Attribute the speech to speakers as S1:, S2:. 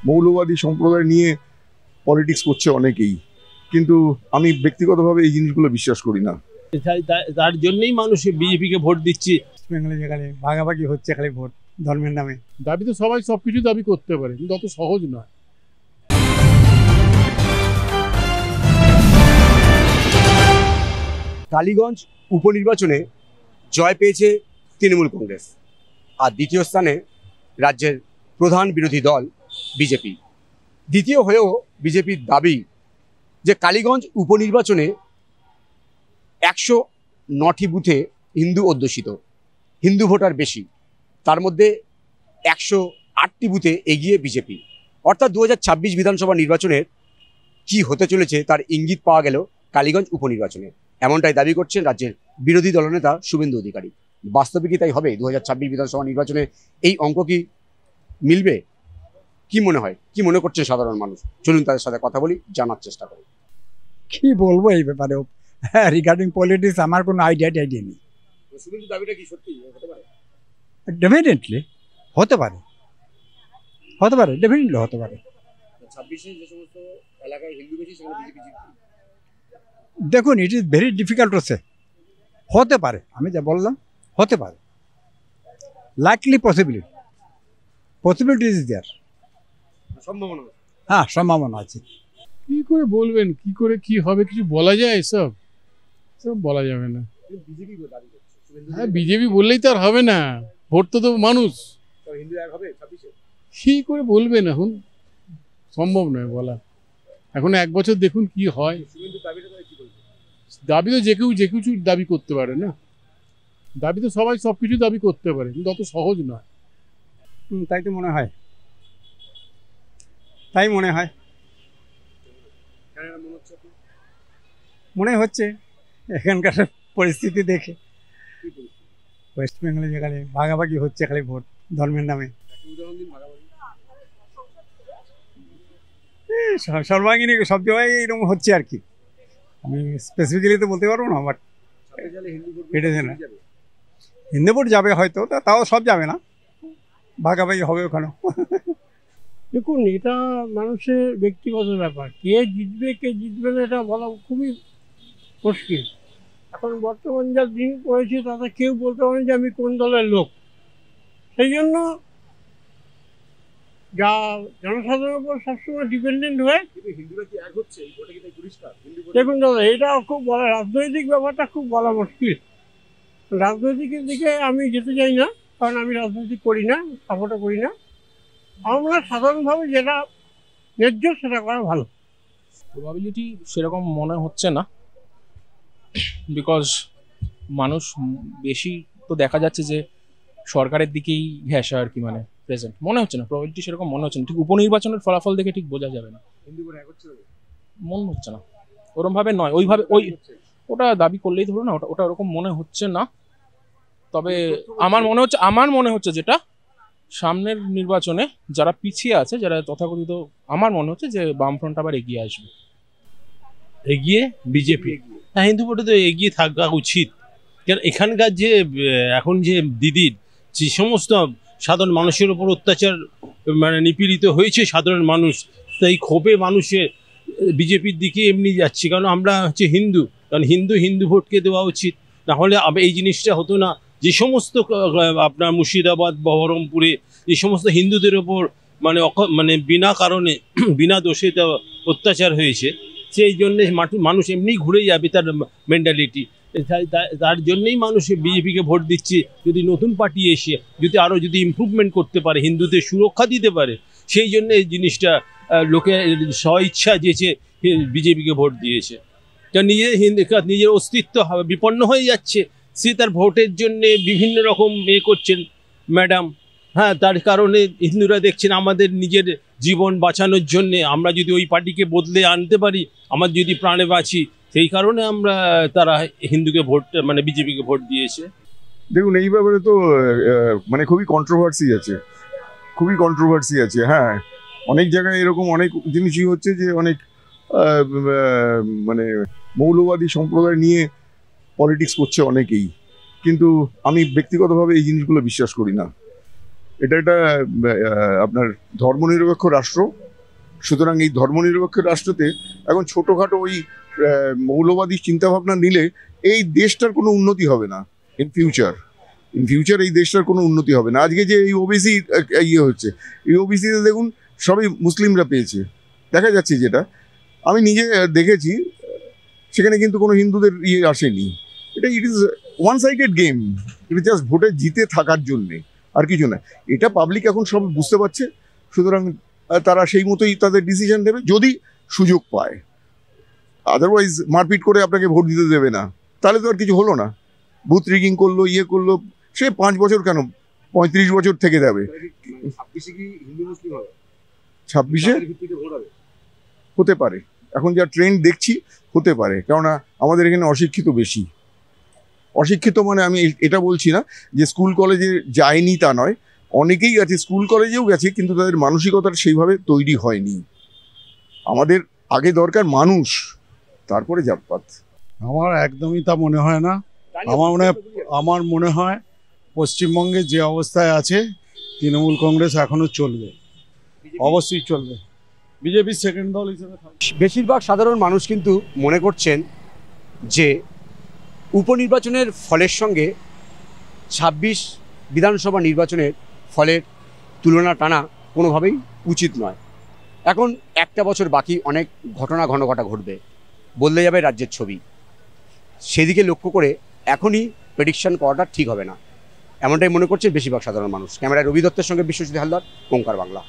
S1: মৌলবাদী সম্প্রদায় নিয়ে পলিটিক্স করছে অনেকেই, কিন্তু আমি ব্যক্তিগতভাবে এই জিনিসগুলো বিশ্বাস করি না।
S2: তার জন্যই মানুষ বিজেপিকে ভোট দিচ্ছে।
S3: বেঙ্গলে যেখানে ভাগাভাগি হচ্ছে খালি ভোট ধর্মের নামে।
S4: দাবি তো সবাই সবকিছু দাবি করতে পারে, কিন্তু অত সহজ নয়।
S5: টালিগঞ্জ উপনির্বাচনে জয় পেয়েছে তৃণমূল কংগ্রেস, আর দ্বিতীয় স্থানে রাজ্যের প্রধান বিরোধী দল বিজেপি। দ্বিতীয় হয়েও বিজেপির দাবি যে কালীগঞ্জ উপনির্বাচনে 109টি বুথে হিন্দু অধ্যুষিত, হিন্দু ভোটার বেশি, তার মধ্যে 108টি বুথে এগিয়ে বিজেপি। অর্থাৎ 2026 বিধানসভা নির্বাচনের কি হতে চলেছে তার ইঙ্গিত পাওয়া গেল কালীগঞ্জ উপনির্বাচনে। এমনটাই দাবি করছেন রাজ্যের বিরোধী দলনেতা শুভেন্দু অধিকারী। বাস্তবে কি তাই হবে? 2026 বিধানসভা নির্বাচনে এই অঙ্ক কি মিলবে? কি মনে হয়, কি মনে করছেন সাধারণ মানুষ? চলুন তাদের সাথে কথা বলি, জানার চেষ্টা করি।
S3: কি বলবো এই ব্যাপারে রিগার্ডিং পলিটিক্স আমার কোনো আইডিয়া নেই।
S5: শুভেন্দু দাবিটা কি সত্যি হতে পারে?
S3: ডেফিনেটলি হতে পারে, ডেফিনেটলি হতে পারে।
S5: 26 যে সমস্ত এলাকায় হিন্দু বেশি সেখানে বিজেপি জিতবে।
S3: দেখুন, it is very difficult to say. হতে পারে, আমি যা বললাম হতে পারে, লাইকলি পসিবিলিটি ইজ দেয়ার,
S5: সম্ভাবনা।
S3: হ্যাঁ, সম্ভাবনা আছে।
S4: কি করে বলবেন কি করে কি হবে? কিছু বলা যায়? সব বলা যাবে না।
S5: বিজেপি দাবি করছে,
S4: হ্যাঁ, বিজেপি বললেই তো আর হবে না, ভোট তো মানুষ।
S5: হিন্দু এক হবে 26-এ।
S4: কি করে বলবেন? এখন সম্ভব নয় বলা। এখন 1 বছর দেখুন কি হয়। দাবি তো যে কিছু দাবি করতে পারে না। দাবি তো সবাই সবকিছু দাবি করতে পারে, কিন্তু অত সহজ নয়।
S3: তাই তো মনে হয়, তাই মনে হয়। মনে হচ্ছে এখানকার পরিস্থিতি দেখে ওয়েস্ট বেঙ্গলে যেখানে ভাগাভাগি হচ্ছে খালি ভোট ধর্মের নামে। সর্বাঙ্গীন সব জায়গায় এইরকম হচ্ছে আর কি। আমি স্পেসিফিক্যালি তো বলতে পারবো না, বাট এটা না হিন্দু ভোট যাবে হয়তো, তাও সব যাবে না, ভাগাভাগি হবে ওখানেও।
S2: দেখুন, এটা মানুষের ব্যক্তিগত ব্যাপার। কে জিতবে কে জিতবে না এটা বলা খুবই মুশকিল। এখন বর্তমান যা দিন পড়েছে তাতে কেউ বলতে পারেন যে আমি কোন দলের লোক। সেই জন্য যা জনসাধারণের উপর সবসময় ডিপেন্ডেন্ট হয়ে দেখুন দাদা, এটা খুব বলা, রাজনৈতিক ব্যাপারটা খুব বলা মুশকিল। রাজনৈতিকের দিকে আমি যেতে চাই না, কারণ আমি রাজনীতি করি না, সাপোর্টও করি না। আমরা সাধারণভাবে যেটা ন্যায্য সেটা করা ভালো।
S6: প্রবাবিলিটি সেরকম মনে হচ্ছে না, বিকজ মানুষ বেশি তো দেখা যাচ্ছে যে সরকারের দিকেই ঘেঁষা আর কি, মানে প্রেজেন্ট মনে হচ্ছে না। প্রবাবিলিটি সেরকম মনে হচ্ছে না। ঠিক উপনির্বাচনের ফলাফল দেখে ঠিক বোঝা যাবে না, মনে হচ্ছে না ওরকম ভাবে নয়, ওইভাবে ওটা দাবি করলেই ধরো না, ওটা ওরকম মনে হচ্ছে না। তবে আমার মনে হচ্ছে যেটা সামনের নির্বাচনে যারা পিছিয়ে আছে, যারা তথাকথিত, আমার মনে হচ্ছে যে বামফ্রন্ট আবার এগিয়ে আসবে।
S2: এগিয়ে বিজেপি, হ্যাঁ, হিন্দু ভোটে তো এগিয়ে থাকা উচিত। কারণ এখানকার যে এখন যে দিদির যে সমস্ত সাধারণ মানুষের উপর অত্যাচার মানে নিপীড়িত হয়েছে সাধারণ মানুষ, তাই ক্ষোভে মানুষের বিজেপির দিকে এমনি যাচ্ছে। কারণ আমরা হচ্ছে হিন্দু, কারণ হিন্দু ভোটকে দেওয়া উচিত। নাহলে এই জিনিসটা হতো না। যে সমস্ত আপনার মুর্শিদাবাদ বহরমপুরে যে সমস্ত হিন্দুদের ওপর মানে বিনা কারণে বিনা দোষে অত্যাচার হয়েছে, সেই জন্যে মানুষ এমনি ঘুরে যাবে তার মেন্টালিটি। তার জন্যই মানুষ বিজেপিকে ভোট দিচ্ছে। যদি নতুন পার্টি এসে যদি ইমপ্রুভমেন্ট করতে পারে, হিন্দুদের সুরক্ষা দিতে পারে, সেই জন্য এই জিনিসটা লোকে স্বইচ্ছা যেছে বিজেপিকে ভোট দিয়েছে। কারণ নিজের অস্তিত্ব বিপন্ন হয়ে যাচ্ছে। সে তার ভোটের জন্যে বিভিন্ন রকম করছেন ম্যাডাম। হ্যাঁ, তার কারণে হিন্দুরা দেখছেন আমাদের নিজের জীবন বাঁচানোর জন্যে আমরা যদি ওই পার্টিকে বদলে আনতে পারি, আমার যদি প্রাণে বাঁচি, সেই কারণে তারা হিন্দুকে ভোট মানে বিজেপিকে ভোট দিয়েছে।
S1: দেখুন, এই ব্যাপারে তো মানে খুবই কন্ট্রোভার্সি আছে। হ্যাঁ, অনেক জায়গায় এরকম অনেক জিনিসই হচ্ছে যে অনেক মানে মৌলবাদী সম্প্রদায় নিয়ে পলিটিক্স করছে অনেকেই, কিন্তু আমি ব্যক্তিগতভাবে এই জিনিসগুলো বিশ্বাস করি না। এটা একটা আপনার ধর্মনিরপেক্ষ রাষ্ট্র। সুতরাং এই ধর্মনিরপেক্ষ রাষ্ট্রতে এখন ছোটোখাটো ওই মৌলবাদী চিন্তাভাবনা নিলে এই দেশটার কোনো উন্নতি হবে না। ইন ফিউচার এই দেশটার কোনো উন্নতি হবে না। আজকে যে এই ওবিসি ইয়ে হচ্ছে, এই ওবিসিতে দেখুন সবই মুসলিমরা পেয়েছে, দেখা যাচ্ছে যেটা আমি নিজে দেখেছি, সেখানে কিন্তু কোনো হিন্দুদের ইয়ে আসেনি। এটা it is one sided game, এটা জাস্ট ভোটে জিতে থাকার জন্যে, আর কিছু না। এটা পাবলিক এখন সব বুঝতে পারছে, সুতরাং তারা সেই মতোই তাদের ডিসিশন নেবে যদি সুযোগ পায়। আদারওয়াইজ মারপিট করে আপনাকে ভোট দিতে দেবে না, তাহলে তো আর কিছু হলো না। বুথ রিগিং করলো, ইয়ে করলো, সে 5 বছর কেন 35 বছর থেকে যাবে। 26-এ হতে পারে, এখন যা ট্রেন্ড দেখছি হতে পারে, কেননা আমাদের এখানে অশিক্ষিত বেশি। অশিক্ষিত মানে আমি এটা বলছি না যে স্কুল কলেজে যায়নি তা নয়, অনেকেই গেছে, স্কুল কলেজেও গেছে, কিন্তু তাদের মানসিকতাটা সেইভাবে তৈরি হয়নি। আমাদের আগে দরকার মানুষ, তারপরে জাতপাত।
S7: আমার একদমই তা মনে হয় না। আমার মনে হয় পশ্চিমবঙ্গে যে অবস্থায় আছে তৃণমূল কংগ্রেস এখনো চলবে, অবশ্যই চলবে, বিজেপির সেকেন্ড দল হিসেবে থাকবে।
S5: বেশিরভাগ সাধারণ মানুষ কিন্তু মনে করছেন যে উপনির্বাচনের ফলের সঙ্গে 26 বিধানসভা নির্বাচনের ফলের তুলনা টানা কোনোভাবেই উচিত নয়। এখন একটা বছর বাকি, অনেক ঘটনা ঘটবে, বদলে যাবে রাজ্যের ছবি। সেদিকে লক্ষ্য করে এখনই প্রেডিকশন করাটা ঠিক হবে না, এমনটাই মনে করছে বেশিরভাগ সাধারণ মানুষ। ক্যামেরায় রবি দত্তের সঙ্গে বিশ্বজিৎ হালদার, ওঙ্কার বাংলা।